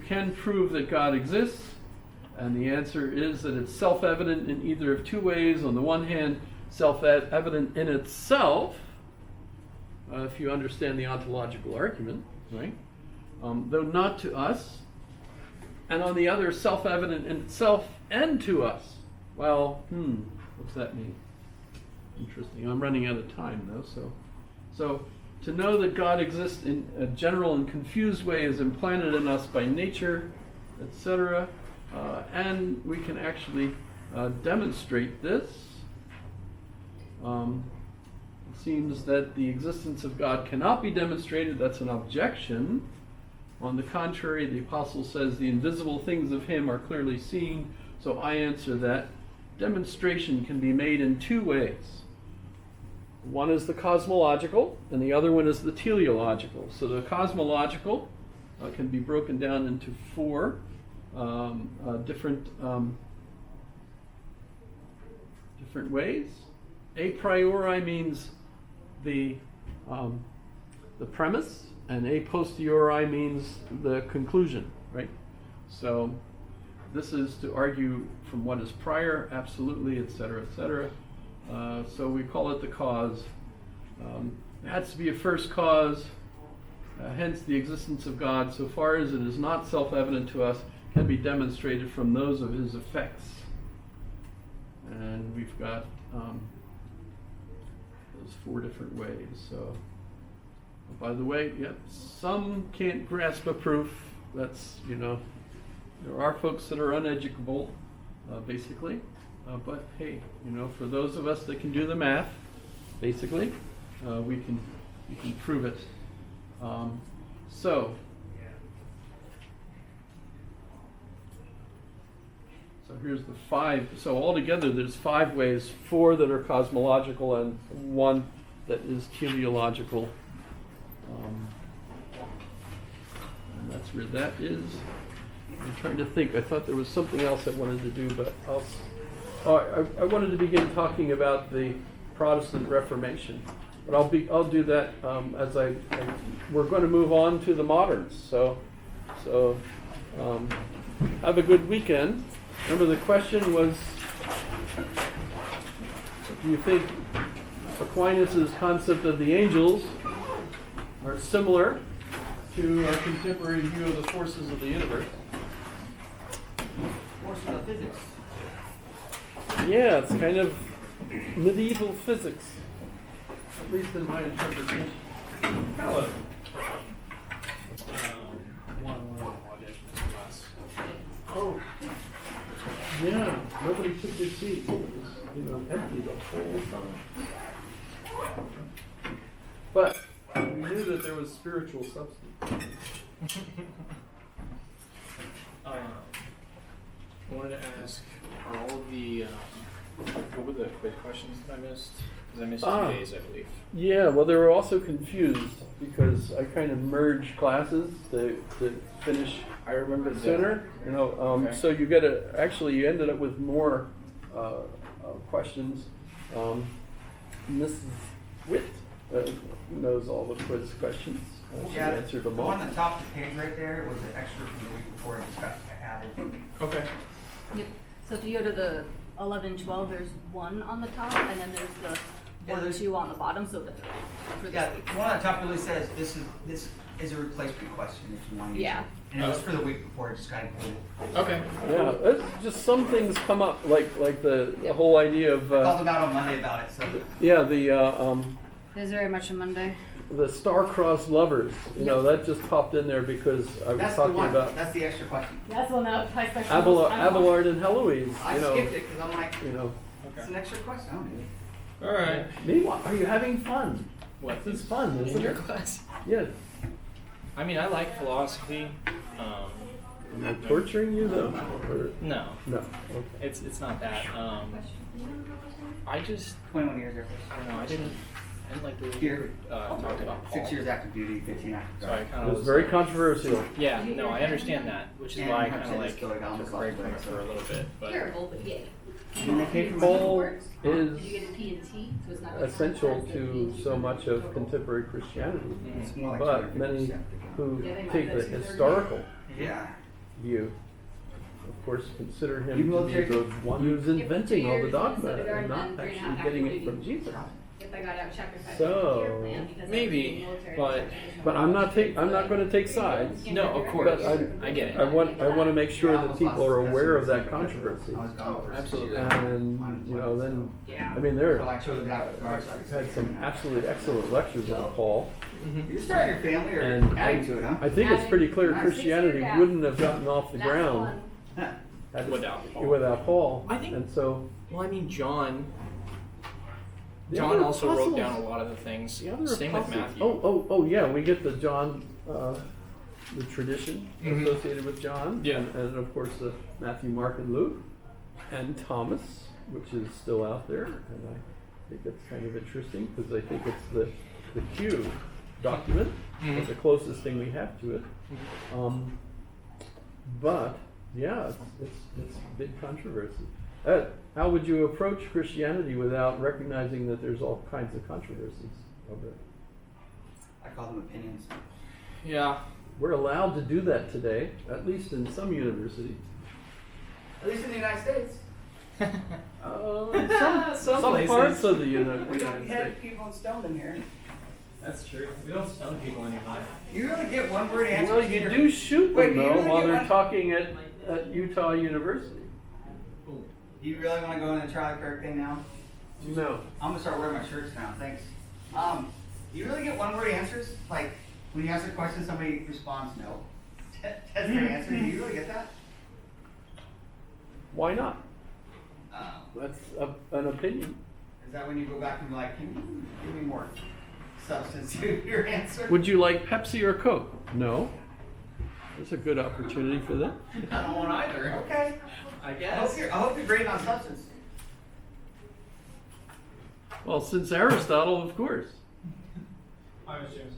can prove that God exists, and the answer is that it's self-evident in either of two ways. On the one hand, self-evident in itself, if you understand the ontological argument, right? Though not to us. And on the other, self-evident in itself and to us. Well, what's that mean? Interesting. I'm running out of time though, so to know that God exists in a general and confused way is implanted in us by nature, etc. And we can actually demonstrate this. It seems that the existence of God cannot be demonstrated. That's an objection. On the contrary, the apostle says the invisible things of him are clearly seen. So I answer that demonstration can be made in two ways. One is the cosmological, and the other one is the teleological. So the cosmological can be broken down into four different ways. A priori means the premise, and a posteriori means the conclusion, right? So this is to argue from what is prior, absolutely, etc., etc. So we call it the cause. It has to be a first cause, hence the existence of God, so far as it is not self-evident to us, can be demonstrated from those of his effects. And we've got those four different ways. So, by the way, some can't grasp a proof. That's, there are folks that are uneducable, basically. But hey, for those of us that can do the math, basically, we can prove it. So here's the five. So altogether, there's 5 ways: 4 that are cosmological and 1 that is teleological. And that's where that is. I'm trying to think. I thought there was something else I wanted to do, but I wanted to begin talking about the Protestant Reformation, but I'll do that as we're going to move on to the moderns. So have a good weekend. Remember, the question was, do you think Aquinas' concept of the angels are similar to our contemporary view of the forces of the universe? Forces of physics. Yeah, it's kind of medieval physics, at least in my interpretation. Hello. Oh, yeah. Nobody took their seats. It was, empty the whole time. But we knew that there was spiritual substance. I wanted to ask, are all of the, what were the quiz questions that I missed? Because I missed 2 days, I believe. Yeah, well, they were also confused because I kind of merged classes to finish. I remember sooner. Okay. So you you ended up with more questions. Mrs. Witt knows all the quiz questions. She answered them all. On the top of the page right there was an extra from the week before it just got added. Okay. Yep. So if you go to the 11, 12, there's 1 on the top, and then there's the 1, 2 on the bottom. So for Yeah, this week. the one on the top really says this is a replacement question if you want to use Yeah. it. And it was for the week before, it just got included. Okay. Yeah, it's just some things come up, like the whole idea of I called them out on Monday about it, so. There's very much a Monday. The star-crossed lovers. That just popped in there because I was That's the talking one, about that's the extra question. That's one that I expect. Abelard and Heloise. I skipped it because I'm like, it's an Okay. extra question, I don't need it. All right. Meanwhile, are you having fun? What? This is fun, In isn't your it? class? Yes. I mean, I like philosophy. Am I torturing you though? Or, No, no. Okay. it's not that. I just, 21 years there. I don't know, I didn't like the way Here. you talked about Paul. 6 years active duty, 15 active So I guard. kind It of was very controversial. Yeah, no, I understand that, which is And why I I've kind said of this like to, like, took almost a break last from it week, for a little bit. But Terrible, but yay. And they came from Paul Did is you get a P and T? So it's not essential to so much of contemporary Christianity, It's more like but 250%. many who take the historical Yeah. you, of course, consider him You to be military the too? one who's Yep, inventing 2 all the years in dogma Stuttgart and not and then 3.5 actually getting it after from leaving. Jesus. If I got out checker if I So- was a plan because I was Maybe, military, but- But I'm not going to take sides. No, of course. But I get it. I want to make sure Yeah, I that almost people lost are the aware of test that controversy. I was gone for Absolutely. And, you know, then, Yeah. I mean, So I chose that regardless. I've had some absolutely excellent lectures on Paul. You're starting your family or And adding to it, huh? I think it's pretty clear Nice. Christianity wouldn't have gotten off the That's ground one. had- Without Paul. without Paul. I think- And so Well, I mean, John the John other also wrote apostles- down a lot of the things. the other Same with apostles- Matthew. Oh, yeah, we get the John, the tradition Mhm. associated with John. Yeah. And of course, the Matthew, Mark, and Luke, and Thomas, which is still out there. And I think it's kind of interesting because I think it's the Q document, Mhm. the closest thing we have to it. Mhm. But yeah, it's big controversy. Ed, how would you approach Christianity without recognizing that there's all kinds of controversies over it? I call them opinions. Yeah. We're allowed to do that today, at least in some universities. At least in the United States. Some places. parts of the We United don't have States. people stoned in here. That's true. We don't stone people anymore. You really get one word answers. Well, you do shoot Wait, them you though really while get they're one- talking at Utah University. You really want to go into the Charlie Kirk thing now? No. I'm gonna start wearing my shirts now. Thanks. You really get one word answers? Like when you ask a question, somebody responds no. That's their answer. Do you really get that? Why not? Um, That's an opinion. Is that when you go back and be like, can you give me more substance to your answer? Would you like Pepsi or Coke? No. That's a good opportunity for them. I don't want either. Okay. I I hope you're great on substance. Well, since Aristotle, of course. I was James.